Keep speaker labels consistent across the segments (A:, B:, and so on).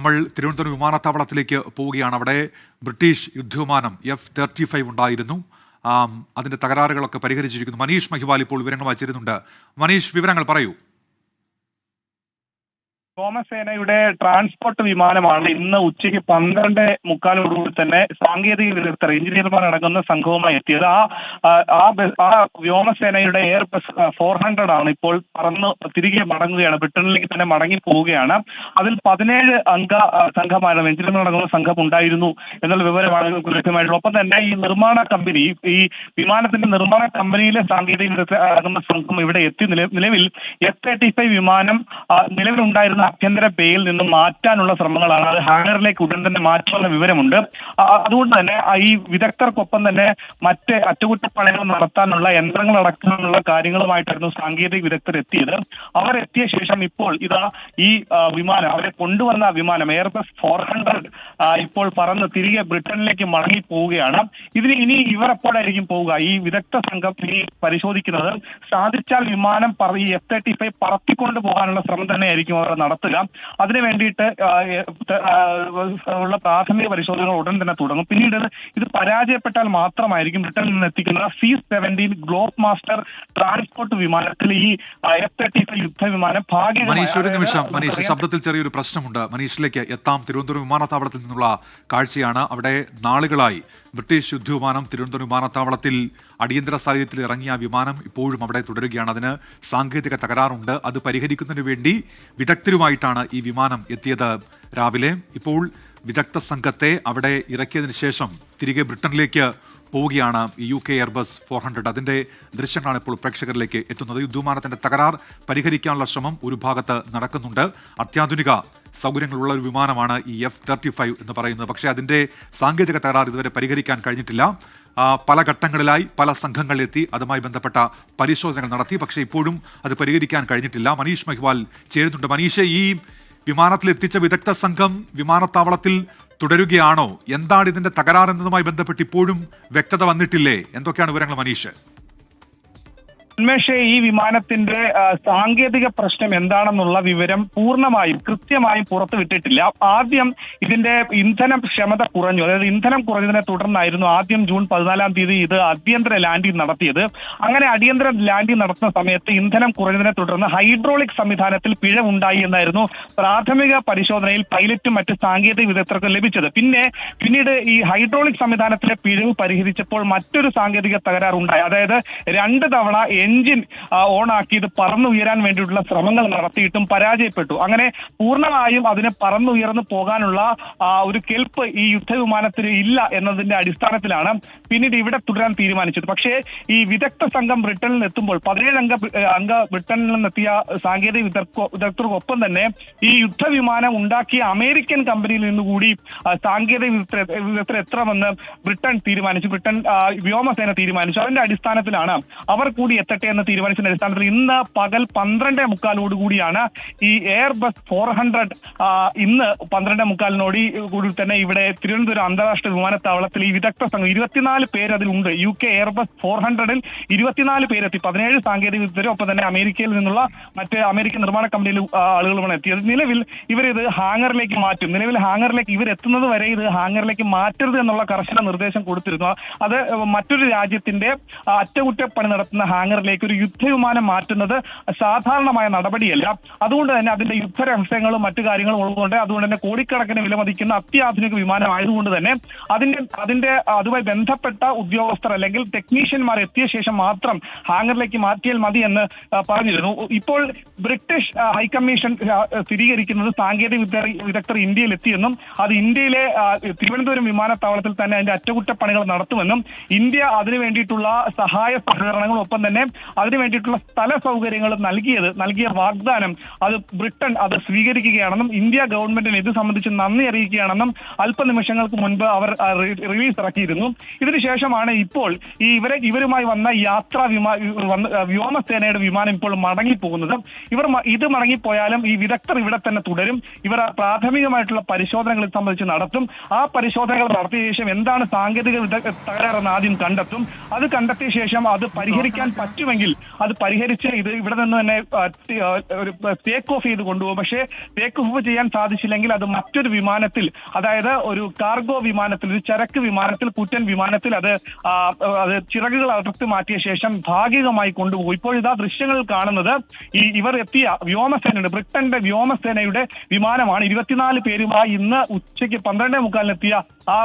A: നമ്മൾ തിരുവനന്തപുരം വിമാനത്താവളത്തിലേക്ക് പോവുകയാണ്. അവിടെ ബ്രിട്ടീഷ് യുദ്ധവിമാനം F-35 ഉണ്ടായിരുന്നു. അതിന്റെ തകരാറുകളൊക്കെ പരിഹരിച്ചിരിക്കുന്നു. മനീഷ് മഹിവാൽ ഇപ്പോൾ വിവരങ്ങൾ ചേരുന്നുണ്ട്. മനീഷ്, വിവരങ്ങൾ പറയൂ.
B: വ്യോമസേനയുടെ ട്രാൻസ്പോർട്ട് വിമാനമാണ് ഇന്ന് ഉച്ചയ്ക്ക് 12:45 തന്നെ സാങ്കേതിക വിദഗ്ധർ, എഞ്ചിനീയർമാർ അടങ്ങുന്ന സംഘവുമായി എത്തിയത്. ആ വ്യോമസേനയുടെ എയർബസ് 400 ആണ് ഇപ്പോൾ പറന്ന് തിരികെ മടങ്ങുകയാണ്, ബ്രിട്ടനിലേക്ക് തന്നെ മടങ്ങി പോവുകയാണ്. അതിൽ 17 അംഗ സംഘമാണ്, എഞ്ചിനീയർമാർ അടങ്ങുന്ന സംഘം ഉണ്ടായിരുന്നു എന്നുള്ള വിവരമാണ് ലഭ്യമായിട്ടുള്ളത്. ഒപ്പം തന്നെ ഈ നിർമ്മാണ കമ്പനി, ഈ വിമാനത്തിന്റെ നിർമ്മാണ കമ്പനിയിലെ സാങ്കേതിക വിദഗ്ധർ അടങ്ങുന്ന സംഘം ഇവിടെ എത്തി. നിലവിൽ F-35 വിമാനം നിലവിലുണ്ടായിരുന്ന ആഭ്യന്തര ബേയിൽ നിന്ന് മാറ്റാനുള്ള ശ്രമങ്ങളാണ്. അത് ഹാങ്ങറിലേക്ക് ഉടൻ തന്നെ മാറ്റാനുള്ള വിവരമുണ്ട്. അതുകൊണ്ട് തന്നെ ഈ വിദഗ്ധർക്കൊപ്പം തന്നെ മറ്റ് അറ്റകുറ്റപ്പണികൾ നടത്താനുള്ള യന്ത്രങ്ങൾ അടക്കമുള്ള കാര്യങ്ങളുമായിട്ടായിരുന്നു സാങ്കേതിക വിദഗ്ധർ എത്തിയത്. അവരെത്തിയ ശേഷം ഇപ്പോൾ ഇതാ ഈ വിമാനം, അവരെ കൊണ്ടുവന്ന വിമാനം എയർബസ് 400 ഇപ്പോൾ പറന്ന് തിരികെ ബ്രിട്ടനിലേക്ക് മടങ്ങി പോവുകയാണ്. ഇതിന് ഇനി ഇവർ എപ്പോഴായിരിക്കും പോവുക? ഈ വിദഗ്ധ സംഘം ഇനി പരിശോധിക്കുന്നത് സാധിച്ചാൽ വിമാനം ഈ F-35 പറത്തിക്കൊണ്ടു പോകാനുള്ള ശ്രമം തന്നെയായിരിക്കും അവർ നടത്തുക. അതിനു വേണ്ടിയിട്ട് ഉള്ള പ്രാഥമിക പരിശോധനകൾ ഉടൻ തന്നെ തുടങ്ങും. പിന്നീട് ഇത് പരാജയപ്പെട്ടാൽ മാത്രമായിരിക്കും ബ്രിട്ടനിൽ നിന്ന് എത്തിക്കുന്ന C-17 ഗ്ലോബ് മാസ്റ്റർ ട്രാൻസ്പോർട്ട് വിമാനത്തിൽ ഈ F-35 യുദ്ധവിമാനം
A: മനീഷ്, ഒരു നിമിഷം. മനീഷ്, ശബ്ദത്തിൽ ചെറിയൊരു പ്രശ്നമുണ്ട്. മനീഷിലേക്ക് എത്താം. തിരുവനന്തപുരം വിമാനത്താവളത്തിൽ നിന്നുള്ള കാഴ്ചയാണ്. അവിടെ നാളുകളായി ബ്രിട്ടീഷ് യുദ്ധവിമാനം തിരുവനന്തപുരം വിമാനത്താവളത്തിൽ അടിയന്തര സാഹചര്യത്തിൽ ഇറങ്ങിയ വിമാനം ഇപ്പോഴും അവിടെ തുടരുകയാണ്. അതിന് സാങ്കേതിക തകരാറുണ്ട്. അത് പരിഹരിക്കുന്നതിന് വേണ്ടി വിദഗ്ധരുമായിട്ടാണ് ഈ വിമാനം എത്തിയത് രാവിലെ. ഇപ്പോൾ വിദഗ്ധ സംഘത്തെ അവിടെ ഇറക്കിയതിനു ശേഷം തിരികെ ബ്രിട്ടനിലേക്ക് പോവുകയാണ് ഈ UK എയർബസ് 400. അതിന്റെ ദൃശ്യങ്ങളാണ് ഇപ്പോൾ പ്രേക്ഷകരിലേക്ക് എത്തുന്നത്. യുദ്ധവിമാനത്തിന്റെ തകരാർ പരിഹരിക്കാനുള്ള ശ്രമം ഒരു ഭാഗത്ത് നടക്കുന്നുണ്ട്. അത്യാധുനിക സൗകര്യങ്ങളുള്ള ഒരു വിമാനമാണ് ഈ F-35 എന്ന് പറയുന്നത്. പക്ഷേ അതിന്റെ സാങ്കേതിക തകരാർ ഇതുവരെ പരിഹരിക്കാൻ കഴിഞ്ഞിട്ടില്ല. പല ഘട്ടങ്ങളിലായി പല സംഘങ്ങളിലെത്തി അതുമായി ബന്ധപ്പെട്ട പരിശോധനകൾ നടത്തി. പക്ഷേ ഇപ്പോഴും അത് പരിഹരിക്കാൻ കഴിഞ്ഞിട്ടില്ല. മനീഷ് മഹിവാൽ ചേരുന്നുണ്ട്. മനീഷ്, ഈ വിമാനത്തിൽ എത്തിച്ച വിദഗ്ധ സംഘം വിമാനത്താവളത്തിൽ തുടരുകയാണോ? എന്താണ് ഇതിന്റെ തകരാർ എന്നതുമായി ബന്ധപ്പെട്ട് ഇപ്പോഴും വ്യക്തത വന്നിട്ടില്ലേ? എന്തൊക്കെയാണ് വിവരങ്ങൾ മനീഷ്?
B: ഉന്മേഷ്, ഈ വിമാനത്തിന്റെ സാങ്കേതിക പ്രശ്നം എന്താണെന്നുള്ള വിവരം പൂർണ്ണമായും കൃത്യമായും പുറത്തുവിട്ടിട്ടില്ല. ആദ്യം ഇതിന്റെ ഇന്ധന ക്ഷമത കുറഞ്ഞു, അതായത് ഇന്ധനം കുറഞ്ഞതിനെ തുടർന്നായിരുന്നു ആദ്യം ജൂൺ 14-ാം തീയതി ഇത് അടിയന്തര ലാൻഡിംഗ് നടത്തിയത്. അങ്ങനെ അടിയന്തര ലാൻഡിംഗ് നടത്തുന്ന സമയത്ത് ഇന്ധനം കുറഞ്ഞതിനെ തുടർന്ന് ഹൈഡ്രോളിക് സംവിധാനത്തിൽ പിഴവുണ്ടായി എന്നായിരുന്നു പ്രാഥമിക പരിശോധനയിൽ പൈലറ്റും മറ്റ് സാങ്കേതിക വിദഗ്ധർക്കും ലഭിച്ചത്. പിന്നീട് ഈ ഹൈഡ്രോളിക് സംവിധാനത്തിലെ പിഴവ് പരിഹരിച്ചപ്പോൾ മറ്റൊരു സാങ്കേതിക തകരാറുണ്ടായി. അതായത് 2 തവണ എഞ്ചിൻ ഓൺ ആക്കി ഇത് പറന്നുയരാൻ വേണ്ടിയിട്ടുള്ള ശ്രമങ്ങൾ നടത്തിയിട്ടും പരാജയപ്പെട്ടു. അങ്ങനെ പൂർണ്ണമായും അതിന് പറന്നുയർന്നു പോകാനുള്ള ഒരു കെൽപ്പ് ഈ യുദ്ധവിമാനത്തിന് ഇല്ല എന്നതിന്റെ അടിസ്ഥാനത്തിലാണ് പിന്നീട് ഇവിടെ തുടരാൻ തീരുമാനിച്ചത്. പക്ഷേ ഈ വിദഗ്ധ സംഘം ബ്രിട്ടനിൽ എത്തുമ്പോൾ 17 അംഗ ബ്രിട്ടനിൽ നിന്നെത്തിയ സാങ്കേതിക വിദഗ്ധർക്കൊപ്പം തന്നെ ഈ യുദ്ധവിമാനം ഉണ്ടാക്കിയ അമേരിക്കൻ കമ്പനിയിൽ നിന്നുകൂടി സാങ്കേതിക വിദഗ്ധർ എത്തണമെന്ന് ബ്രിട്ടൻ തീരുമാനിച്ചു. ബ്രിട്ടൻ വ്യോമസേന തീരുമാനിച്ചു. അതിന്റെ അടിസ്ഥാനത്തിലാണ് അവർ കൂടി എത്തട്ടെ എന്ന് തീരുമാനിച്ചതിന്റെ അടിസ്ഥാനത്തിൽ ഇന്ന് പകൽ 12:45 ഈ എയർബസ് 400 ഇന്ന് 12:45 കൂടി തന്നെ ഇവിടെ തിരുവനന്തപുരം അന്താരാഷ്ട്ര വിമാനത്താവളത്തിൽ ഈ വിദഗ്ധ സംഘം 24 പേര് അതിലുണ്ട്. UK Airbus 400-ൽ 24 പേരെത്തി. 17 സാങ്കേതിക വിദഗ്ധരും ഒപ്പം തന്നെ അമേരിക്കയിൽ നിന്നുള്ള മറ്റ് അമേരിക്കൻ നിർമ്മാണ കമ്പനിയിൽ ആളുകളുമാണ് എത്തിയത്. നിലവിൽ ഇവരിത് ഹാങ്ങറിലേക്ക് മാറ്റും. നിലവിൽ ഹാങ്ങറിലേക്ക് ഇവരെത്തുന്നത് വരെ ഇത് ഹാങ്ങറിലേക്ക് മാറ്റരുത് എന്നുള്ള കർശന നിർദ്ദേശം കൊടുത്തിരുന്നു. അത് മറ്റൊരു രാജ്യത്തിന്റെ അറ്റകുറ്റപ്പണി നടത്തുന്ന ഹാങ്ങറിലേക്ക് ഒരു യുദ്ധവിമാനം മാറ്റുന്നത് സാധാരണമായ നടപടിയല്ല. അതുകൊണ്ട് തന്നെ അതിന്റെ യുദ്ധരഹസ്യങ്ങളും മറ്റു കാര്യങ്ങളും ഉള്ളതുകൊണ്ട് അതുകൊണ്ട് തന്നെ കോടിക്കണക്കിന് വിലമതിക്കുന്ന അത്യാധുനിക വിമാനം ആയതുകൊണ്ട് തന്നെ അതുമായി ബന്ധപ്പെട്ട ഉദ്യോഗസ്ഥർ അല്ലെങ്കിൽ ടെക്നീഷ്യന്മാർ എത്തിയ ശേഷം മാത്രം ഹാങ്ങറിലേക്ക് മാറ്റിയാൽ മതി എന്ന് പറഞ്ഞിരുന്നു. ഇപ്പോൾ ബ്രിട്ടീഷ് ഹൈക്കമ്മീഷൻ സ്ഥിരീകരിക്കുന്നത് സാങ്കേതിക വിദഗ്ധർ ഇന്ത്യയിൽ എത്തിയെന്നും അത് ഇന്ത്യയിലെ തിരുവനന്തപുരം വിമാനത്താവളത്തിൽ തന്നെ അതിന്റെ അറ്റകുറ്റപ്പണികൾ നടത്തുമെന്നും ഇന്ത്യ അതിനു വേണ്ടിയിട്ടുള്ള സഹായ സഹകരണങ്ങളും ഒപ്പം തന്നെ അതിനു വേണ്ടിയിട്ടുള്ള സ്ഥല സൗകര്യങ്ങൾ നൽകിയ വാഗ്ദാനം അത് ബ്രിട്ടൻ അത് സ്വീകരിക്കുകയാണെന്നും ഇന്ത്യ ഗവൺമെന്റിന് ഇത് സംബന്ധിച്ച് നന്ദി അറിയിക്കുകയാണെന്നും അല്പനിമിഷങ്ങൾക്ക് മുൻപ് അവർ റിലീസ് ഇറക്കിയിരുന്നു. ഇതിനുശേഷമാണ് ഇപ്പോൾ ഇവരുമായി വന്ന വ്യോമസേനയുടെ വിമാനം ഇപ്പോൾ മടങ്ങിപ്പോകുന്നത്. ഇത് മടങ്ങിപ്പോയാലും ഈ വിദഗ്ധർ ഇവിടെ തന്നെ തുടരും. ഇവർ പ്രാഥമികമായിട്ടുള്ള പരിശോധനകൾ സംബന്ധിച്ച് നടത്തും. ആ പരിശോധനകൾ നടത്തിയ ശേഷം എന്താണ് സാങ്കേതിക തകരാറെന്ന് ആദ്യം കണ്ടെത്തും. അത് കണ്ടെത്തിയ ശേഷം അത് പരിഹരിക്കാൻ പറ്റും പറ്റുമെങ്കിൽ അത് പരിഹരിച്ച് ഇത് ഇവിടെ നിന്ന് തന്നെ ഒരു ടേക്ക് ഓഫ് ചെയ്ത് കൊണ്ടുപോകും. പക്ഷേ ടേക്ക് ഓഫ് ചെയ്യാൻ സാധിച്ചില്ലെങ്കിൽ അത് മറ്റൊരു വിമാനത്തിൽ, അതായത് ഒരു കാർഗോ വിമാനത്തിൽ, ഒരു ചരക്ക് വിമാനത്തിൽ, കൂറ്റൻ വിമാനത്തിൽ അത് ചിറകുകൾ അടർത്തി മാറ്റിയ ശേഷം ഭാഗികമായി കൊണ്ടുപോകും. ഇപ്പോൾ ഇതാ ദൃശ്യങ്ങൾ കാണുന്നത് ഇവർ എത്തിയ വ്യോമസേനയുടെ, ബ്രിട്ടന്റെ വ്യോമസേനയുടെ വിമാനമാണ്. 24 പേരുമായി ഇന്ന് ഉച്ചയ്ക്ക് 12:45 എത്തിയ ആ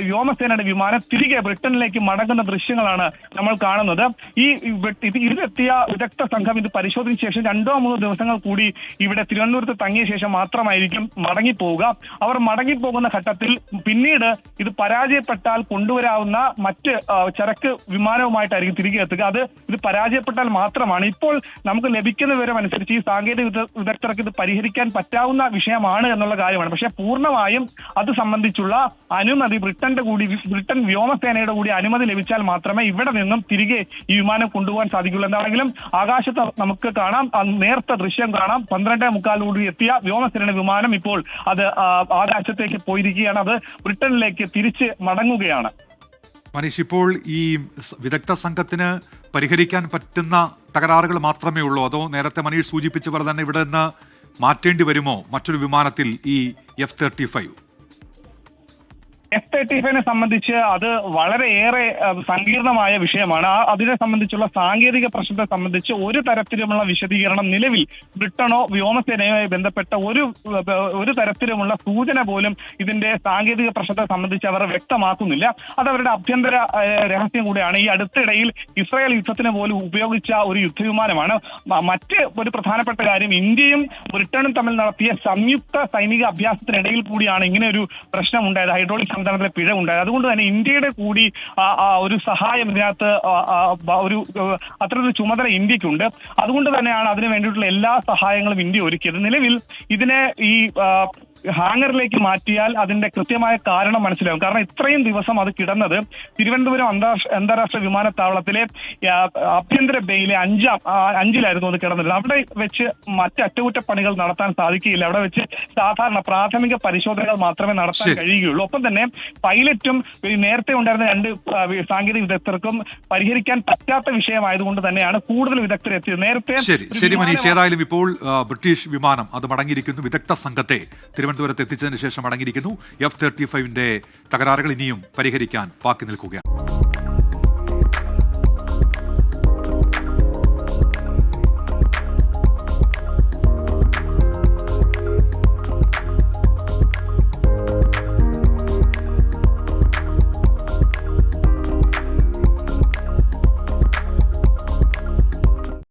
B: വ്യോമസേനയുടെ വിമാനം തിരികെ ബ്രിട്ടനിലേക്ക് മടങ്ങുന്ന ദൃശ്യങ്ങളാണ് നമ്മൾ കാണുന്നത്. ഇതിലെത്തിയ വിദഗ്ധ സംഘം ഇത് പരിശോധിച്ച ശേഷം 2-3 ദിവസങ്ങൾ കൂടി ഇവിടെ തിരുവനന്തപുരത്ത് തങ്ങിയ ശേഷം മാത്രമായിരിക്കും മടങ്ങിപ്പോവുക. അവർ മടങ്ങിപ്പോകുന്ന ഘട്ടത്തിൽ പിന്നീട് ഇത് പരാജയപ്പെട്ടാൽ കൊണ്ടുവരാവുന്ന മറ്റ് ചരക്ക് വിമാനവുമായിട്ടായിരിക്കും തിരികെ എത്തുക. ഇത് പരാജയപ്പെട്ടാൽ മാത്രമാണ്. ഇപ്പോൾ നമുക്ക് ലഭിക്കുന്ന വിവരം അനുസരിച്ച് ഈ സാങ്കേതിക വിദഗ്ധർക്ക് ഇത് പരിഹരിക്കാൻ പറ്റാവുന്ന വിഷയമാണ് എന്നുള്ള കാര്യമാണ്. പക്ഷേ പൂർണ്ണമായും അത് സംബന്ധിച്ചുള്ള അനുമതി ബ്രിട്ടൻ വ്യോമസേനയുടെ കൂടി അനുമതി ലഭിച്ചാൽ മാത്രമേ ഇവിടെ നിന്നും തിരികെ ഈ വിമാനം കൊണ്ടുപോകാൻ സാധിക്കുള്ളൂ. എന്താണെങ്കിലും ആകാശത്ത് നമുക്ക് കാണാം, നേർത്ത ദൃശ്യം കാണാം. 12:45 എത്തിയ വ്യോമസേനയുടെ വിമാനം ഇപ്പോൾ അത് ആകാശത്തേക്ക് പോയിരിക്കുകയാണ്. അത് ബ്രിട്ടനിലേക്ക് തിരിച്ച് മടങ്ങുകയാണ്.
A: മനീഷ്, ഇപ്പോൾ ഈ വിദഗ്ധ സംഘത്തിന് പരിഹരിക്കാൻ പറ്റുന്ന തകരാറുകൾ മാത്രമേ ഉള്ളൂ, അതോ നേരത്തെ മനീഷ് സൂചിപ്പിച്ച പോലെ തന്നെ ഇവിടെ നിന്ന് മാറ്റേണ്ടി വരുമോ മറ്റൊരു വിമാനത്തിൽ ഈ F-35?
B: F-35 സംബന്ധിച്ച് അത് വളരെയേറെ സങ്കീർണമായ വിഷയമാണ്. അതിനെ സംബന്ധിച്ചുള്ള സാങ്കേതിക പ്രശ്നത്തെ സംബന്ധിച്ച് ഒരു തരത്തിലുമുള്ള വിശദീകരണം നിലവിൽ ബ്രിട്ടനോ വ്യോമസേനയുമായി ബന്ധപ്പെട്ട ഒരു തരത്തിലുമുള്ള സൂചന പോലും ഇതിന്റെ സാങ്കേതിക പ്രശ്നത്തെ സംബന്ധിച്ച് അവർ വ്യക്തമാക്കുന്നില്ല. അത് അവരുടെ ആഭ്യന്തര രഹസ്യം കൂടിയാണ്. ഈ അടുത്തിടയിൽ ഇസ്രായേൽ യുദ്ധത്തിന് പോലും ഉപയോഗിച്ച ഒരു യുദ്ധവിമാനമാണ്. മറ്റ് ഒരു പ്രധാനപ്പെട്ട കാര്യം, ഇന്ത്യയും ബ്രിട്ടനും തമ്മിൽ നടത്തിയ സംയുക്ത സൈനിക അഭ്യാസത്തിനിടയിൽ കൂടിയാണ് ഇങ്ങനെ ഒരു പ്രശ്നം ഉണ്ടായത്, ഹൈഡ്രോളിക് പിഴ ഉണ്ടായത്. അതുകൊണ്ട് തന്നെ ഇന്ത്യയുടെ കൂടി ഒരു സഹായം ഇതിനകത്ത് അത്തരത്തിലൊരു ചുമതല ഇന്ത്യക്കുണ്ട്. അതുകൊണ്ട് തന്നെയാണ് അതിനു വേണ്ടിയിട്ടുള്ള എല്ലാ സഹായങ്ങളും ഇന്ത്യ ഒരുക്കിയത്. നിലവിൽ ഇതിനെ ഈ ഹാങ്ങറിലേക്ക് മാറ്റിയാൽ അതിന്റെ കൃത്യമായ കാരണം മനസ്സിലാവും. കാരണം ഇത്രയും ദിവസം അത് കിടന്നത് തിരുവനന്തപുരം അന്താരാഷ്ട്ര വിമാനത്താവളത്തിലെ ആഭ്യന്തര ബേയിലെ 5-ലായിരുന്നു അത് കിടന്നത്. അവിടെ വെച്ച് മറ്റ് അറ്റകുറ്റപ്പണികൾ നടത്താൻ സാധിക്കുകയില്ല. അവിടെ വെച്ച് സാധാരണ പ്രാഥമിക പരിശോധനകൾ മാത്രമേ നടത്താൻ കഴിയുകയുള്ളൂ. ഒപ്പം തന്നെ പൈലറ്റും നേരത്തെ ഉണ്ടായിരുന്ന 2 സാങ്കേതിക വിദഗ്ധർക്കും പരിഹരിക്കാൻ പറ്റാത്ത വിഷയമായതുകൊണ്ട് തന്നെയാണ് കൂടുതൽ വിദഗ്ധർ എത്തിയത്. നേരത്തെ
A: ശരി മനീഷ്, ഏതായാലും ഇപ്പോൾ ബ്രിട്ടീഷ് വിമാനം അത് മടങ്ങിയിരിക്കുന്നു. വിദഗ്ധ സംഘത്തെ തിരുവനന്തപുരത്ത് എത്തിച്ചതിന് ശേഷം അടങ്ങിയിരിക്കുന്നു. F-35 തകരാറുകൾ ഇനിയും പരിഹരിക്കാൻ ബാക്കി നിൽക്കുകയാണ്.